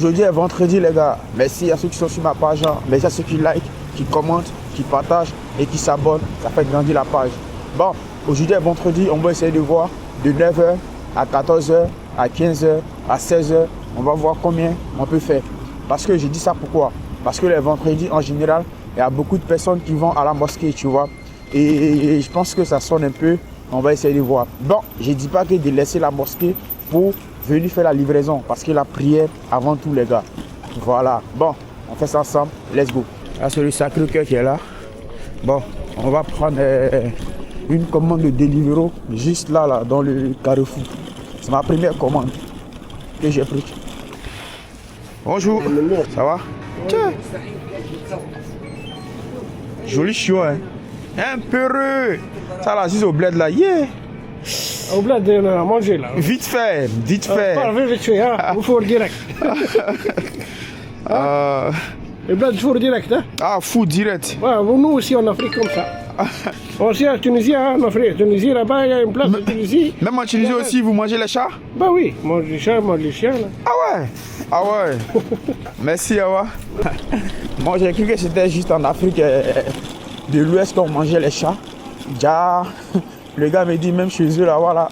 Aujourd'hui est vendredi les gars. Merci à ceux qui sont sur ma page. Merci à ceux qui like, qui commentent, qui partagent et qui s'abonnent. Ça fait grandir la page. Bon, aujourd'hui est vendredi. On va essayer de voir de 9h à 14h, à 15h, à 16h. On va voir combien on peut faire. Parce que j'ai dit ça pourquoi? Parce que les vendredis en général, il y a beaucoup de personnes qui vont à la mosquée, tu vois. Et je pense que ça sonne un peu. On va essayer de voir. Bon, je ne dis pas que de laisser la mosquée pour venir faire la livraison. Parce que la prière avant tout les gars. Voilà. Bon, on fait ça ensemble. Let's go. Là, c'est le Sacré-Cœur qui est là. Bon, on va prendre une commande de Deliveroo juste là, dans le Carrefour. C'est ma première commande que j'ai prise. Bonjour. Ça va? Tiens. Joli chiot, hein? Un peureux. Ça là, juste au bled là. Yeah. Au bled de manger là. Vite fait, vite fait. Pas vite fait, hein? Il faut le direct. Le bled, il faut le direct, hein? Ah, fou direct. Ouais, nous aussi en Afrique comme ça. Aussi en Tunisie, hein, en Afrique. Tunisie là-bas, il y a une place de Tunisie. Même en Tunisie aussi, vous mangez les chats? Bah oui, mange les chats, mange les chiens là. Ah ouais? Ah ouais. Merci, Awa. Moi, j'ai cru que c'était juste en Afrique de l'Ouest qu'on mangeait les chats. Déjà, le gars me dit même chez eux là, voilà.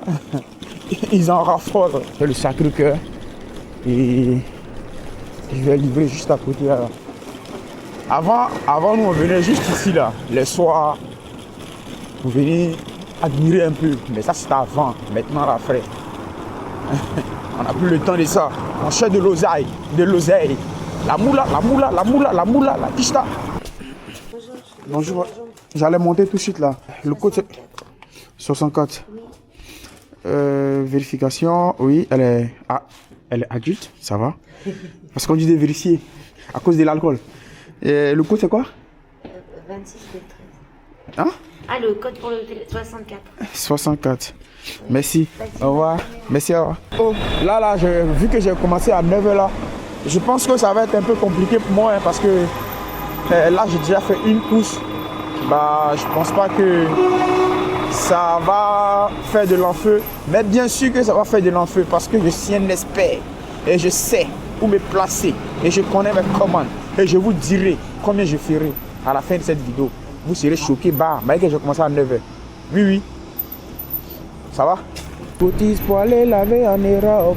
Ils en raffolent. C'est le Sacré-Cœur. Et je vais livrer juste à côté là. Avant nous on venait juste ici là, les soirs, pour venir admirer un peu. Mais ça c'était avant, maintenant là frère. On n'a plus le temps de ça. On cherche de l'oseille, La moula, la kishta. Bonjour. J'allais monter tout de suite là. Le code c'est 64. Vérification, oui, elle est adulte, ça va. Parce qu'on dit de vérifier à cause de l'alcool. Et le code c'est quoi? 26 de 13. Hein? Ah, le code pour le 64. 64. Merci. Au revoir. Merci, au revoir. Oh, là, vu que j'ai commencé à 9h là, je pense que ça va être un peu compliqué pour moi hein, parce que là, j'ai déjà fait une course. Bah, je pense pas que ça va faire de l'enfeu. Mais bien sûr que ça va faire de l'enfeu parce que je suis un expert et je sais où me placer et je connais mes commandes. Et je vous dirai combien je ferai à la fin de cette vidéo. Vous serez choqués. Bah, que j'ai commencé à 9h. Oui, oui. Ça va? Petit pour aller laver en Europe.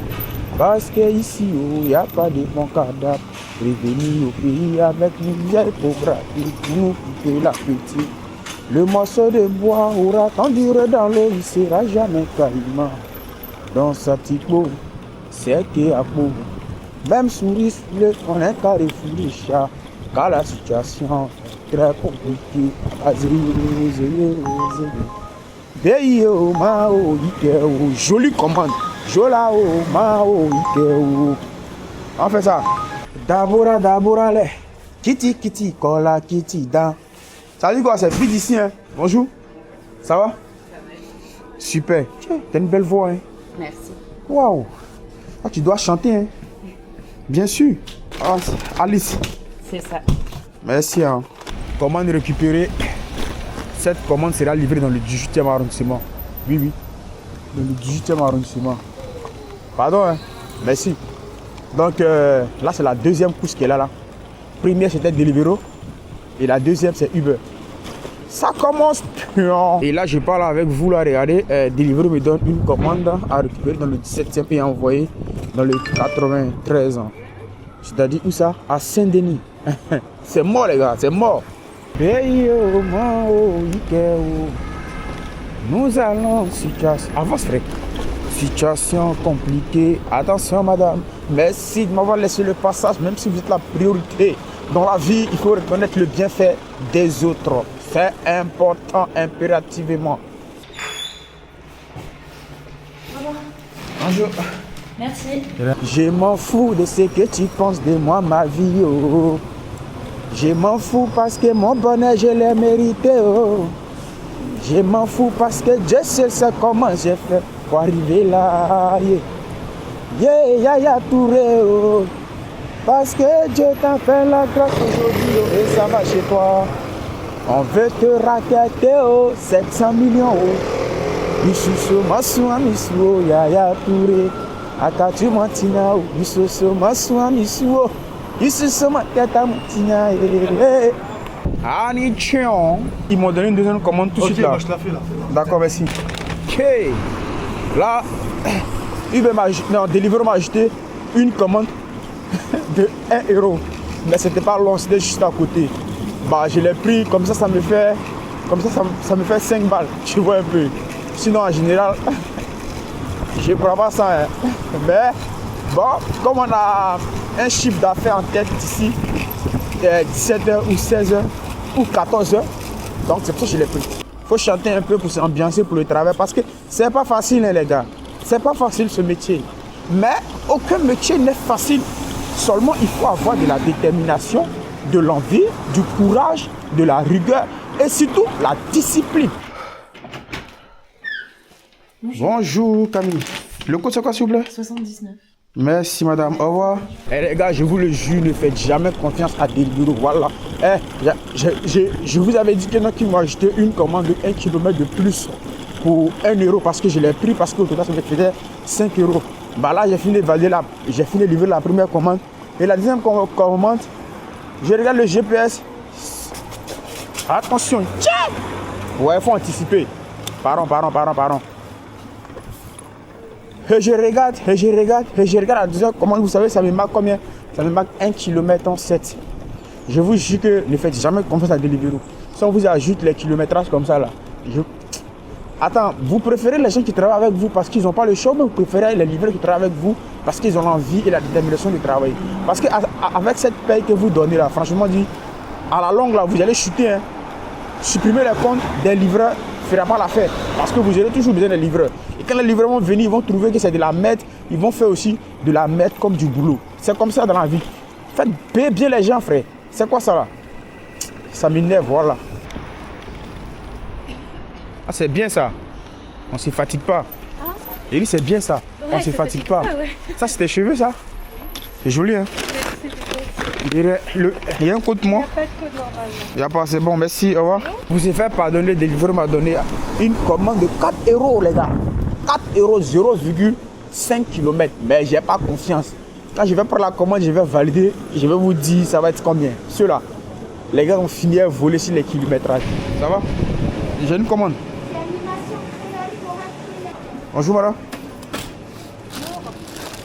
Parce qu'ici, il n'y a pas de bon cadavre. Revenir au pays avec une vieille pauvre pour nous couper l'appétit. Le morceau de bois aura tant duré dans l'eau, il ne sera jamais caïman. Dans sa petite peau, c'est qui a peau. Même souris, on est carré fou les chats. Car la situation est très compliquée. Beyo mao ikeo, jolie commande. Jola o mao ikeo. On fait ça. Dabora le. Kitty kola kitty dan. Ça dit quoi? C'est vite ici hein. Bonjour. Ça va? Super. T'as une belle voix hein. Merci. Waouh. Ah, tu dois chanter hein. Bien sûr. Ah, Alice. C'est ça. Merci hein. Commande récupérée. Cette commande sera livrée dans le 18e arrondissement. Oui, oui. Dans le 18e arrondissement. Pardon, hein. Merci. Donc là, c'est la deuxième course qui est là. Première, c'était Deliveroo. Et la deuxième, c'est Uber. Ça commence bien. Et là, je parle avec vous, là. Regardez, Deliveroo me donne une commande à récupérer dans le 17e et envoyer dans le 93 ans. C'est-à-dire où ça? À Saint-Denis. C'est mort, les gars, c'est mort. Nous allons avance frère. Situation compliquée. Attention madame. Merci de m'avoir laissé le passage. Même si vous êtes la priorité dans la vie, il faut reconnaître le bienfait des autres. C'est important impérativement. Bonjour. Merci. Je m'en fous de ce que tu penses de moi, ma vie. Oh. Je m'en fous parce que mon bonheur, je l'ai mérité. Oh. Je m'en fous parce que Dieu seul sait comment j'ai fait pour arriver là. Yeah, Touré. Oh. Parce que Dieu t'a fait la grâce aujourd'hui oh, et ça va chez toi. On veut te raqueter oh, 700 millions. Oh. Ici, Yaya Touré. Atatu Mantina, Yususo Masua Misuo, Yususo Matata Mantina. Ani Chion. Ils m'ont donné une deuxième commande tout de suite là. Je la fais là. D'accord, merci. Ok. Là, Deliveroo m'a ajouté une commande de 1 euro. Mais c'était pas long, c'était juste à côté. Bah, je l'ai pris, comme ça me fait. Ça me fait 5 balles. Tu vois un peu. Sinon, en général, je ne prends pas ça. Hein. Mais bon, comme on a un chiffre d'affaires en tête ici, 17h ou 16h ou 14h, donc c'est pour ça que je l'ai pris. Il faut chanter un peu pour s'ambiancer pour le travail parce que c'est pas facile, hein, les gars. C'est pas facile ce métier. Mais aucun métier n'est facile. Seulement, il faut avoir de la détermination, de l'envie, du courage, de la rigueur et surtout la discipline. Bonjour Camille. Le code c'est quoi s'il vous plaît? 79. Merci madame, au revoir. Les gars, je vous le jure, ne faites jamais confiance à Deliveroo. Voilà. Je vous avais dit qu'il y en a qui m'ont acheté une commande de 1 km de plus pour 1 euro parce que je l'ai pris parce qu'au total ça me faisait 5 euros. Bah là, j'ai fini de livrer la première commande. Et la deuxième commande, je regarde le GPS. Attention. Ouais, il faut anticiper. Pardon. Et je regarde la deuxième commande, vous savez, ça me marque combien? Ça me marque 1 km en 7. Je vous jure que ne faites jamais confiance à Deliveroo. Si on vous ajoute les kilométrages comme ça là. Attends, vous préférez les gens qui travaillent avec vous parce qu'ils n'ont pas le choix, mais vous préférez les livreurs qui travaillent avec vous parce qu'ils ont l'envie et la détermination de travailler. Parce qu'avec cette paye que vous donnez là, franchement dit, à la longue là, vous allez chuter. Hein. Supprimer les comptes des livreurs ne fera pas l'affaire. Parce que vous aurez toujours besoin des livreurs. Et quand les livreurs vont venir, ils vont trouver que c'est de la merde. Ils vont faire aussi de la merde comme du boulot. C'est comme ça dans la vie. Faites payer bien les gens, frère. C'est quoi ça là? Ça m'énerve, voilà. Ah, c'est bien ça. On ne se fatigue pas. Et lui, c'est bien ça. On ne se fatigue pas. Ça, c'est tes cheveux, ça? C'est joli, hein? Il y a un code moi? Il n'y a pas de code normalement. Il n'y a pas, c'est bon, merci, au revoir. Vous avez fait pardonner, Deliveroo m'a donné une commande de 4 euros, les gars. 4 euros, 0,5 km. Mais j'ai pas confiance. Quand je vais prendre la commande, je vais valider. Je vais vous dire, ça va être combien. Ceux-là, les gars ont fini à voler sur les kilométrages. Ça va? J'ai une commande. Bonjour, madame.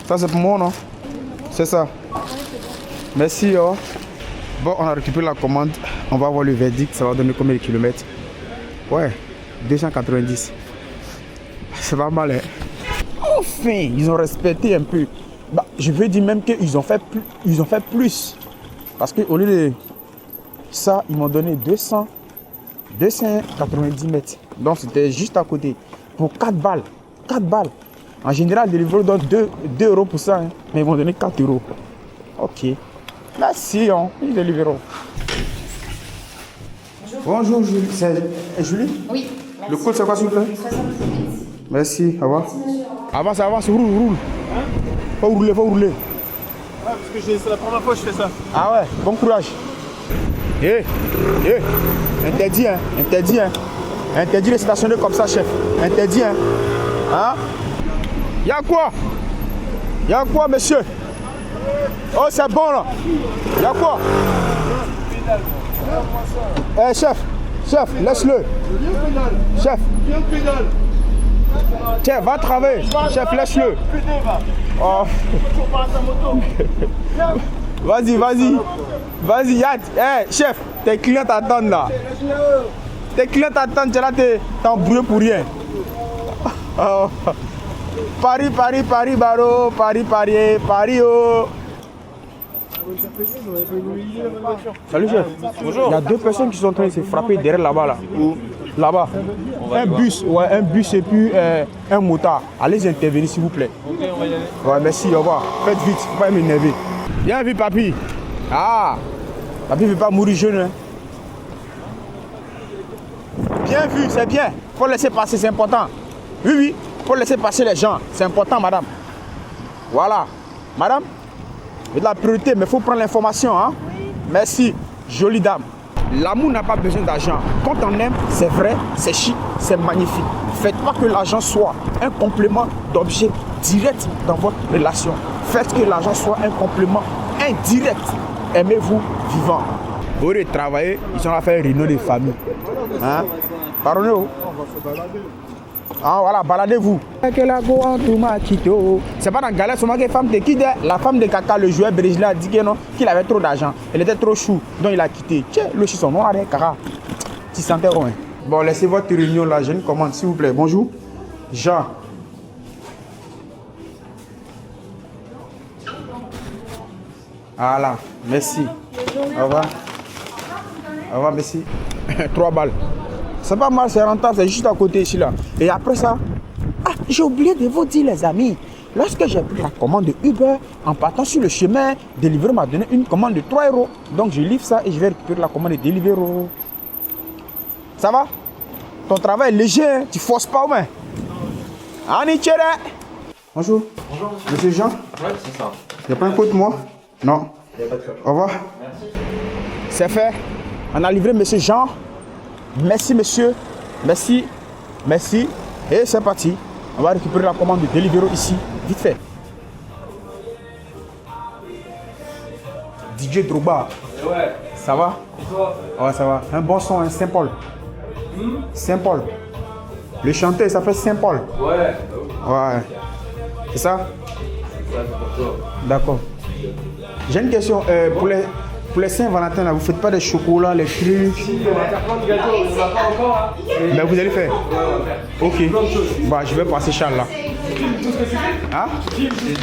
Ça, c'est pour moi, non? C'est ça. Merci. Oh. Bon, on a récupéré la commande. On va voir le verdict. Ça va donner combien de kilomètres? Ouais, 290. C'est pas mal, hein? Enfin, ils ont respecté un peu. Bah, je veux dire même qu'ils ont fait plus. Parce qu'au lieu de ça, ils m'ont donné 290 mètres. Donc, c'était juste à côté. Pour 4 balles. 4 balles. En général, Deliveroo donne 2 euros pour ça. Hein. Mais ils m'ont donné 4 euros. Ok. Merci, hein. Deliveroo. Bonjour, Julie. C'est Julie? Oui. Merci. Le code, c'est quoi, s'il vous plaît? 78. Merci, au revoir. Avance, roule. Hein? Faut rouler. Ouais, parce que c'est la première fois que je fais ça. Ah ouais, bon courage. Interdit, hein. Interdit de stationner comme ça, chef. Interdit, hein. Hein? Y'a quoi, monsieur? Oh, c'est bon, là. Y'a quoi? Eh, chef, laisse-le. Chef. Tiens, va travailler. Chef, laisse-le. Oh. Vas-y, Yad. Eh, chef, tes clients t'attendent là. Tu es là, t'es embrouillé pour rien. Oh. Paris, Baro. Paris, oh. Salut chef. Bonjour. Il y a 2 personnes qui sont en train de se frapper derrière là-bas. Là. Où? Là-bas. Un bus et puis un motard. Allez intervenir s'il vous plaît. Ok, on va y aller. Ouais, merci, au revoir. Faites vite, faut pas m'énerver. Bien vu, papy. Ah, papy ne veut pas mourir jeune. Hein. Bien vu, c'est bien. Faut laisser passer, c'est important. Oui, faut laisser passer les gens. C'est important, madame. Voilà. Madame, il y a de la priorité, mais il faut prendre l'information. Hein? Oui. Merci, jolie dame. L'amour n'a pas besoin d'argent. Quand on aime, c'est vrai, c'est chic, c'est magnifique. Faites pas que l'argent soit un complément d'objectif. direct dans votre relation. Faites que l'argent soit un complément indirect. Aimez-vous vivant. Au lieu de travailler, ils sont là à faire réunion des familles. Hein? Pardonnez-vous. Ah voilà, baladez-vous. C'est pas dans Galère seulement que la femme te quitte. La femme de Kaka, le joueur brésilien, a dit que non, qu'il avait trop d'argent. Elle était trop chou, donc il a quitté. Tiens, le son noir, Kaka. 600 €. Bon, laissez votre réunion là, j'ai une commande, s'il vous plaît. Bonjour. Jean. Voilà, merci. Au revoir. Au revoir, merci. 3 balles. C'est pas mal, c'est rentable, c'est juste à côté ici là. Et après ça, j'ai oublié de vous dire les amis. Lorsque j'ai pris la commande de Uber, en partant sur le chemin, Deliveroo m'a donné une commande de 3 €. Donc je livre ça et je vais récupérer la commande de Deliveroo. Ça va? Ton travail est léger, hein? Tu forces pas au main. Anichère. Bonjour. Bonjour. Monsieur Jean? Ouais, c'est ça. Il n'y a pas un coup de moi? Non. Il n'y a pas de quoi. Au revoir. Merci. C'est fait. On a livré monsieur Jean. Merci monsieur. Merci. Merci. Et c'est parti. On va récupérer la commande de Deliveroo ici. Vite fait. DJ Drogba. Ouais. Ça va? Et toi? Ouais, ça va. Un bon son, un Saint-Paul. Saint-Paul. Le chanteur, ça fait Saint-Paul. Ouais. Ouais. C'est ça? C'est pour toi. D'accord. J'ai une question. Pour les Saint-Valentin, là, vous faites pas des chocolats, les trucs? Si, on va faire plein de gâteaux, on va pas encore. Hein. Mais vous allez faire? Ouais, on va faire. Ok. Bah, je vais passer Charles là. Hein?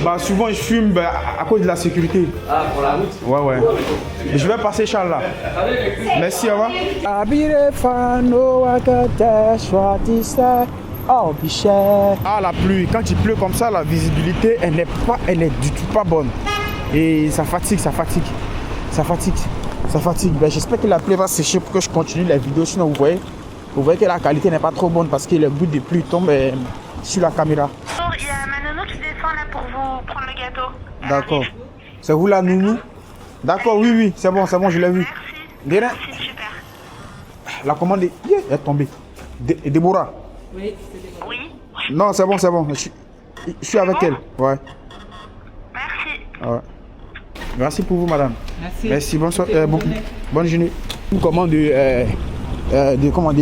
Bah, souvent je fume à cause de la sécurité. Ah, pour la route? Ouais, ouais. Mais je vais passer Charles là. Merci, au revoir. Ah, la pluie. Quand il pleut comme ça, la visibilité, elle est du tout pas bonne. Et ça fatigue, ça fatigue. Ça fatigue. Ça fatigue. Ben, j'espère que la pluie va sécher pour que je continue les vidéos. Sinon, vous voyez que la qualité n'est pas trop bonne parce que les gouttes de pluie tombent sur la caméra. Il y a ma nounou qui descend là pour vous prendre le gâteau. D'accord. C'est vous la nounou? D'accord, oui, oui. C'est bon, je l'ai vu. Merci. Merci, Super. la commande est tombée. Déborah? Oui. Non, c'est bon. Je suis avec elle. Ouais. Merci. Ouais. Merci pour vous, madame. Merci. Bonsoir. Bonne journée. Une commande de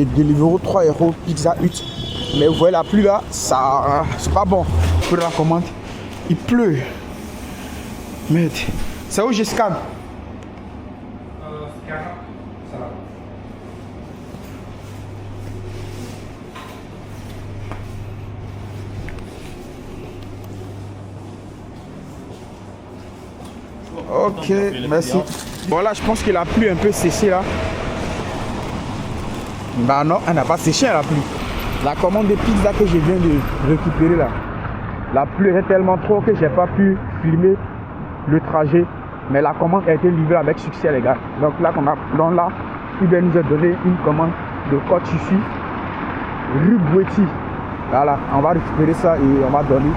Deliveroo 3 € Pizza Hut. Mais vous voyez la pluie là, ça c'est pas bon. Pour la commande, il pleut. Merde. C'est où je scanne? Ok, merci. Voilà, je pense qu'il a plu un peu séché là. Bah non, elle n'a pas séché la pluie. La commande de pizza que je viens de récupérer là, la pluie était tellement trop que j'ai pas pu filmer le trajet. Mais la commande a été livrée avec succès les gars. Donc là, Uber nous a donné une commande de côte ici, rue Boueti. Voilà, on va récupérer ça et on va donner.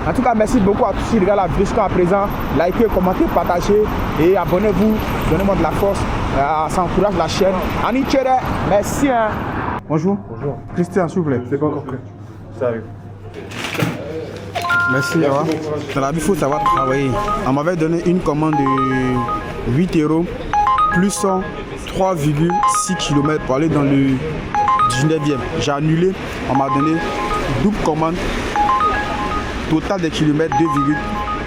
En tout cas, merci beaucoup à tous ceux qui regardent la vidéo jusqu'à présent. Likez, commentez, partagez et abonnez-vous. Donnez-moi de la force. Ça encourage la chaîne. Anichère, merci. Hein. Bonjour. Bonjour. Christian, s'il vous plaît. C'est pas encore prêt. Ça arrive. Merci. Dans la vie, il faut savoir travailler. On m'avait donné une commande de 8 € plus 3,6 km pour aller dans le 19e. J'ai annulé. On m'a donné double commande. Total des kilomètres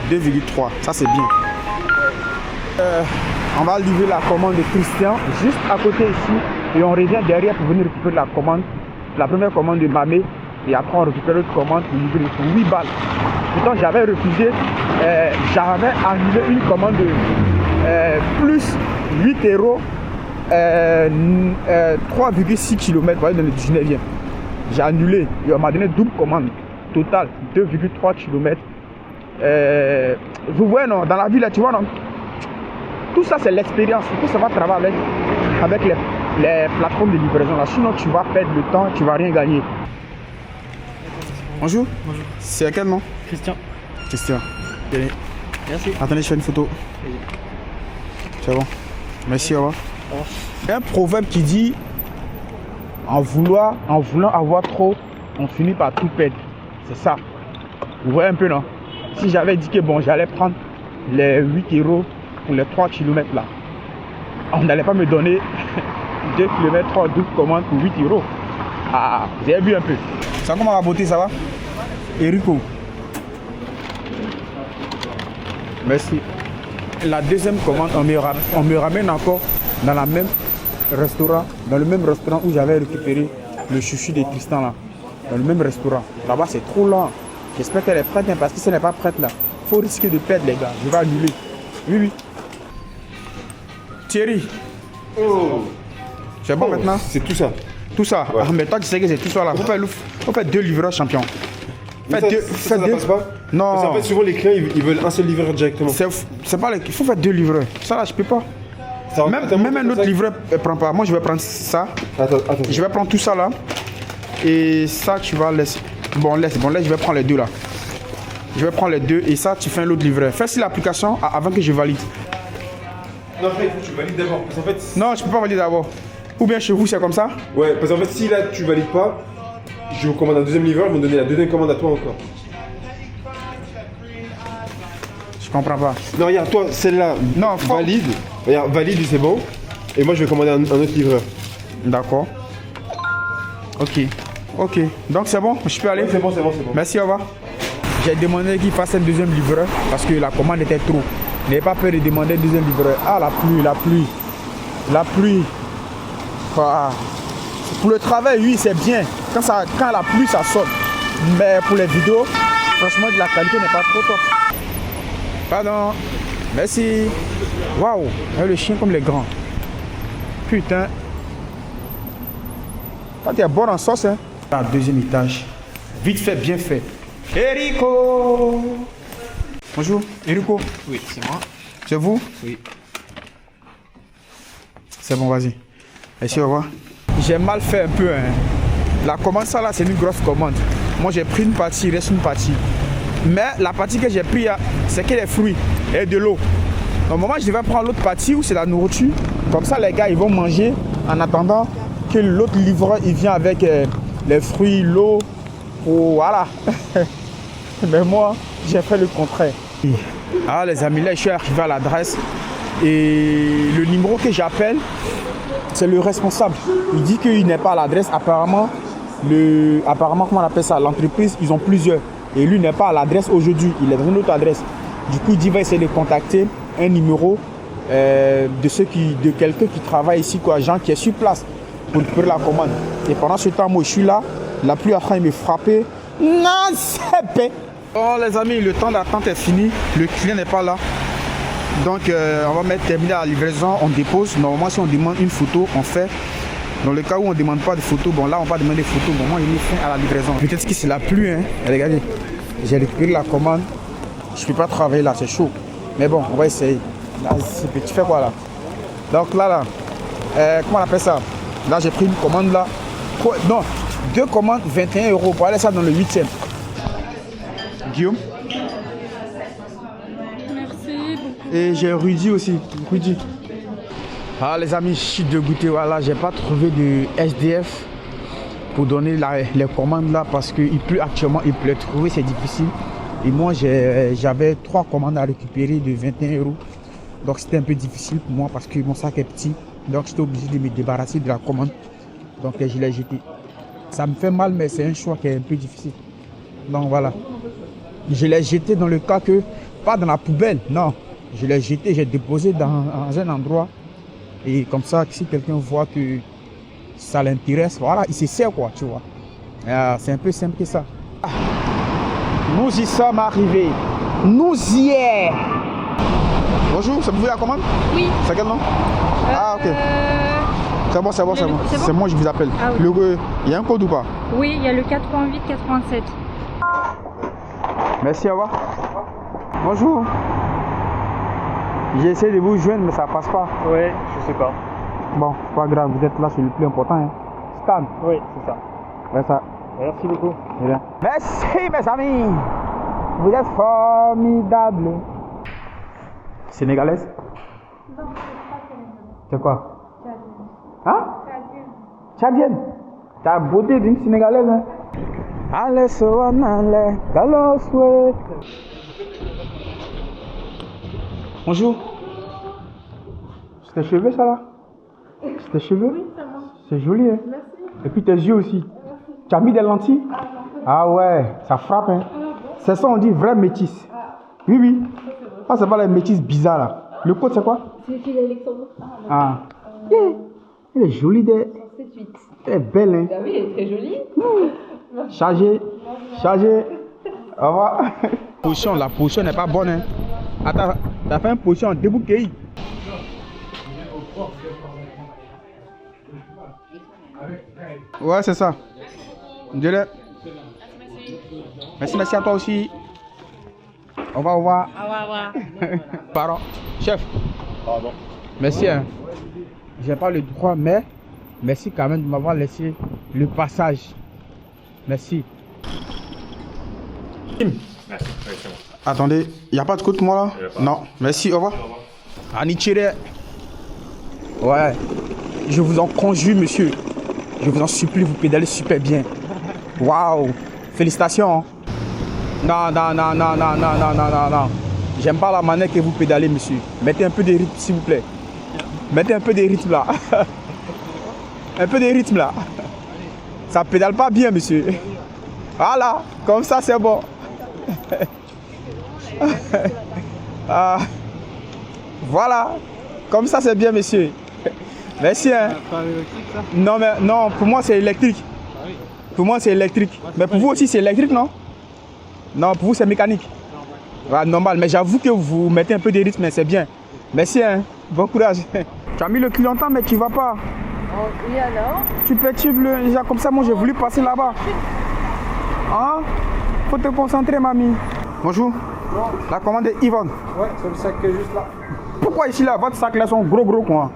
2,3. Ça c'est bien. On va livrer la commande de Christian juste à côté ici et on revient derrière pour venir récupérer la commande. La première commande de Mamé et après on récupère l'autre commande pour livrer pour 8 balles. Pourtant j'avais refusé, j'avais annulé une commande de plus 8 €, 3,6 km pour aller dans le 19e. J'ai annulé et on m'a donné double commande. Total 2,3 km. Vous voyez non, dans la ville là, tu vois non, tout ça c'est l'expérience. Il faut savoir travailler avec les plateformes de livraison là. Sinon tu vas perdre le temps, tu vas rien gagner. Bonjour. Bonjour. C'est à quel nom? Christian. Christian. Merci. Attendez, je fais une photo. C'est bon. Merci, au revoir. Il y a un proverbe qui dit en voulant avoir trop, on finit par tout perdre. C'est ça. Vous voyez un peu, non? Si j'avais dit que bon, j'allais prendre les 8 € pour les 3 km là, on n'allait pas me donner 2 km 3 12 commandes pour 8 €. Ah, vous avez vu un peu. Ça comment ma beauté, ça va? Erico. Merci. La deuxième commande, on me ramène encore dans la même restaurant, dans le même restaurant où j'avais récupéré le chouchou de Tristan là. Dans le même restaurant. Là-bas c'est trop lent. J'espère qu'elle est prête hein, parce que si elle n'est pas prête là, il faut risquer de perdre les gars. Je vais annuler. Oui, oui. Thierry. Oh. C'est bon maintenant? C'est tout ça. Tout ça. Ouais. Ah, mais toi tu sais que c'est tout ça là. Faut faire 2 livreurs champions. Faites deux. Ça passe pas? Non. Parce qu'en fait, souvent les clients ils veulent un seul livreur directement. C'est pas il faut faire 2 livreurs. Ça là je peux pas. Même un autre livreur ne prend pas. Moi je vais prendre ça. Attends. Je vais prendre tout ça là. Et ça tu vas laisser. Bon laisse je vais prendre les deux là. Je vais prendre les deux et ça tu fais un autre livreur. Fais si l'application avant que je valide. Non, après il faut que tu valides d'abord. Parce qu'en fait. Non je peux pas valider d'abord. Ou bien chez vous c'est comme ça? Ouais, parce qu'en fait si là tu valides pas, je vous commande un deuxième livreur, ils vont donner la deuxième commande à toi encore. Je comprends pas. Non regarde, toi celle-là, Non, valide. Regarde, valide c'est bon. Et moi je vais commander un autre livreur. D'accord. Ok. Donc c'est bon, je peux aller? Ouais, c'est bon. Merci, au revoir. J'ai demandé qu'il fasse un deuxième livreur parce que la commande était trop. N'ayez pas peur de demander un deuxième livreur. Ah la pluie. Ah. Pour le travail, oui, c'est bien. Quand la pluie, ça saute. Mais pour les vidéos, franchement, la qualité n'est pas trop top. Pardon. Merci. Waouh. Le chien comme les grands. Putain. Toi, t'es bon en sauce, hein. Deuxième étage. Vite fait, bien fait. Erico. Bonjour, Erico. Oui, c'est moi. C'est vous? Oui. C'est bon, vas-y. Merci, au revoir. J'ai mal fait un peu. Hein. La commande, ça là, c'est une grosse commande. Moi, j'ai pris une partie, il reste une partie. Mais la partie que j'ai pris, c'est que les fruits et de l'eau. Normalement, je devais prendre l'autre partie où c'est la nourriture. Comme ça, les gars, ils vont manger en attendant que l'autre livreur, il vient avec les fruits, l'eau. Oh, voilà. Mais moi, j'ai fait le contraire. Ah, les amis, là, je suis arrivé à l'adresse. Et le numéro que j'appelle, c'est le responsable. Il dit qu'il n'est pas à l'adresse. Apparemment, comment on appelle ça? L'entreprise, ils ont plusieurs. Et lui n'est pas à l'adresse aujourd'hui. Il est dans une autre adresse. Du coup, il dit qu'il va essayer de contacter un numéro de quelqu'un qui travaille ici, quoi, Jean qui est sur place pour récupérer la commande. Et pendant ce temps, moi, je suis là. La pluie est en train de me frapper. Non, c'est pas. Bon, les amis, le temps d'attente est fini. Le client n'est pas là. Donc, on va terminer la livraison. On dépose. Normalement, si on demande une photo, on fait. Dans le cas où on ne demande pas de photos, bon là on va demander des photos. Bon, moi il est fin à la livraison. Peut-être que c'est la pluie, hein. Regardez, j'ai récupéré la commande. Je ne peux pas travailler là, c'est chaud. Mais bon, on va essayer. Là, tu fais quoi là? Donc là, comment on appelle ça? Là, j'ai pris une commande là. Non, 2 commandes, 21 €. Pour aller ça dans le 8e. Guillaume? Merci beaucoup. Et j'ai Rudy aussi. Rudy. Ah les amis, je suis dégoûté, voilà, j'ai pas trouvé de SDF pour donner les commandes là parce qu'il pleut actuellement, il pleut, trouver c'est difficile. Et moi j'avais 3 commandes à récupérer de 21 €. Donc c'était un peu difficile pour moi parce que mon sac est petit. Donc j'étais obligé de me débarrasser de la commande. Donc je l'ai jeté. Ça me fait mal mais c'est un choix qui est un peu difficile. Donc voilà. Je l'ai jeté dans le cas que, pas dans la poubelle, non. Je l'ai jeté, j'ai déposé dans un endroit. Et comme ça, si quelqu'un voit que ça l'intéresse, voilà, il se sert quoi, tu vois. C'est un peu simple que ça. Ah. Nous y sommes arrivés. Nous y est. Bonjour, c'est vous la commande? Oui. C'est quel nom? Ah ok. C'est bon. C'est moi, je vous appelle. Ah, oui. Il y a un code ou pas? Oui, il y a le 88-87. Merci, au revoir. Bonjour. J'ai essayé de vous joindre, mais ça passe pas. Ouais, je sais pas. Bon, c'est pas grave, vous êtes là, c'est le plus important. Hein. Stan. Oui, c'est ça. Ouais, ça. Merci beaucoup. Bien. Merci, mes amis. Vous êtes formidables. Sénégalaise? Non, c'est pas sénégalaise. C'est quoi? Tchadienne. Hein? Tchadienne. Tchadienne. T'as la beauté d'une Sénégalaise, hein? Allez, soanale, galoswe. Bonjour. C'est tes cheveux, ça là? C'est tes cheveux? Oui, c'est moi. C'est joli, hein? Merci. Et puis tes yeux aussi. Tu as mis des lentilles? Ah ouais, ça frappe, hein? C'est ça, on dit vrai métis. Oui, oui. Ah, c'est pas les métis bizarres là. Le code, c'est quoi? C'est qu'il est Luxembourg. Ah. Elle est jolie, elle est belle, hein? Oui, elle est très jolie. Chargé. Au revoir. La position n'est pas bonne, hein? Attends, t'as fait une position en debout cueilli. Ouais, c'est ça. Désolé. Merci à toi aussi. Au revoir. Au revoir. Pardon. Chef. Pardon. Merci. Hein. J'ai pas le droit, mais merci quand même de m'avoir laissé le passage. Merci. Merci. Oui, c'est bon. Attendez, il n'y a pas de coup de moi là? Non. Merci, au revoir. Anichire. Ouais. Je vous en conjure, monsieur. Je vous en supplie, vous pédalez super bien. Waouh. Félicitations. Non. J'aime pas la manière que vous pédalez, monsieur. Mettez un peu de rythme, s'il vous plaît. Mettez un peu de rythme là. Un peu de rythme là. Ça pédale pas bien, monsieur. Voilà, comme ça c'est bon. Ah, voilà, comme ça c'est bien, monsieur. Merci. Hein. Non, mais non, pour moi c'est électrique. Pour moi c'est électrique. Mais pour vous aussi c'est électrique, non? Non, pour vous c'est mécanique. Ouais, normal, mais j'avoue que vous mettez un peu de rythme, mais c'est bien. Merci, hein. Bon courage. Tu as mis le clignotant, mais tu vas pas. Oui, alors? Tu peux suivre le déjà comme ça, moi j'ai voulu passer là-bas. Hein? Faut te concentrer, mamie. Bonjour. Bon. La commande est Yvonne. Ouais, c'est le sac qui est juste là. Pourquoi ici là, votre sac là sont gros quoi?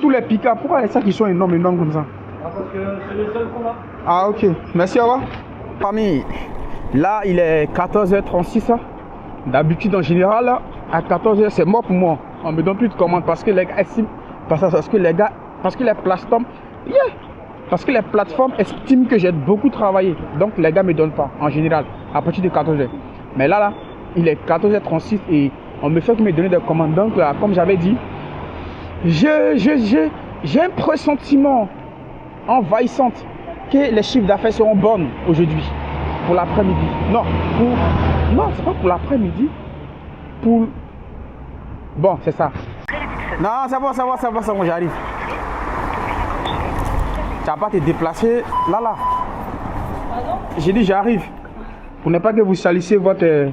Tous les pick-up, pourquoi les sacs ils sont énormes comme ça? Ah, parce que c'est les seuls qu'on a. Ah ok, merci, au revoir. Famille, là il est 14h36. D'habitude en général, là, à 14h c'est mort pour moi. On me donne plus de commandes parce que les gars estiment, parce que les plateformes estiment que j'ai beaucoup travaillé. Donc les gars me donnent pas en général à partir de 14h. Mais là, il est 14h36 et on me fait que me donner des commandes. Donc là, comme j'avais dit, j'ai un pressentiment envahissant que les chiffres d'affaires seront bonnes aujourd'hui pour l'après-midi. Non, c'est pas pour l'après-midi. Bon, c'est ça. Non, c'est bon, j'arrive. Tu vas pas te déplacer là. J'ai dit j'arrive. Pour ne pas que vous salissiez votre...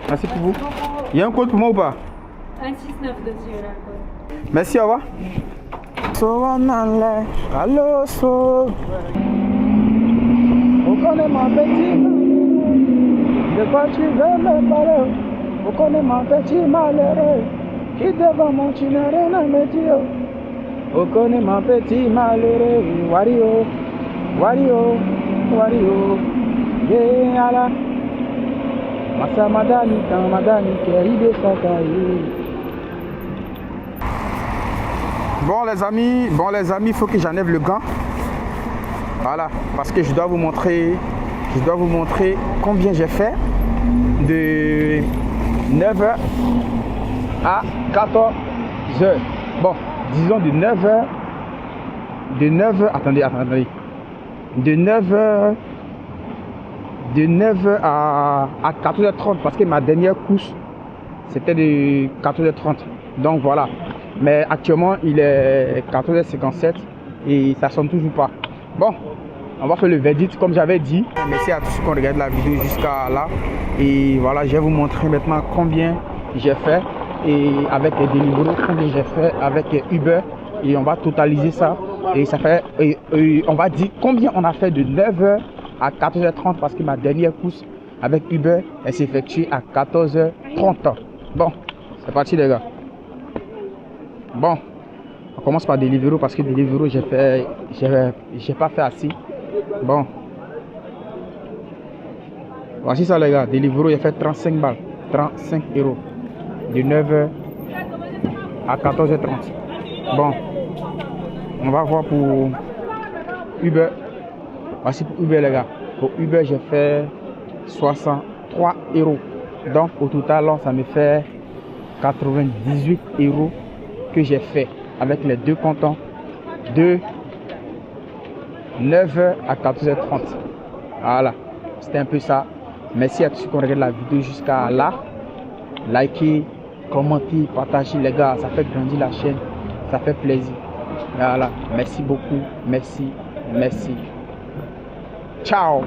Merci pour vous. Il y a un code pour moi ou pas? 169 dessus, là. Merci, au revoir. On connaît mon petit. De quoi tu veux me parler? On connaît mon petit malheureux. Qui devant mon tunnel n'a me dit. On connaît mon petit malheureux. Wario. Yeah, Masa madani, de Bon les amis, il faut que j'enlève le gant. Voilà, parce que je dois vous montrer combien j'ai fait de 9h à 14h. Bon, disons de 9h, attendez. De 9h à 14h30 parce que ma dernière course c'était de 14h30. Donc voilà. Mais actuellement il est 14h57 et ça sonne toujours pas. Bon, on va faire le verdict comme j'avais dit. Merci à tous ceux qui ont regardé la vidéo jusqu'à là. Et voilà, je vais vous montrer maintenant combien j'ai fait et avec les Deliveroo, combien j'ai fait avec Uber. Et on va totaliser ça. Et ça fait, et on va dire combien on a fait de 9h à 14h30 parce que ma dernière course avec Uber elle s'est effectuée à 14h30. Bon, c'est parti les gars. Bon, on commence par Deliveroo parce que Deliveroo j'ai pas fait assez. Bon, voici ça les gars. Deliveroo j'ai fait 35 balles, 35 € de 9h à 14h30. Bon, On va voir pour Uber. Voici pour Uber les gars. Pour Uber j'ai fait 63 €. Donc au total ça me fait 98 € que j'ai fait avec les deux comptants de 9h à 14h30. Voilà, c'était un peu ça. Merci à tous ceux qui ont regardé la vidéo jusqu'à là. Likez, commentez, partagez les gars, ça fait grandir la chaîne, ça fait plaisir. Voilà, merci beaucoup, merci, merci. Ciao.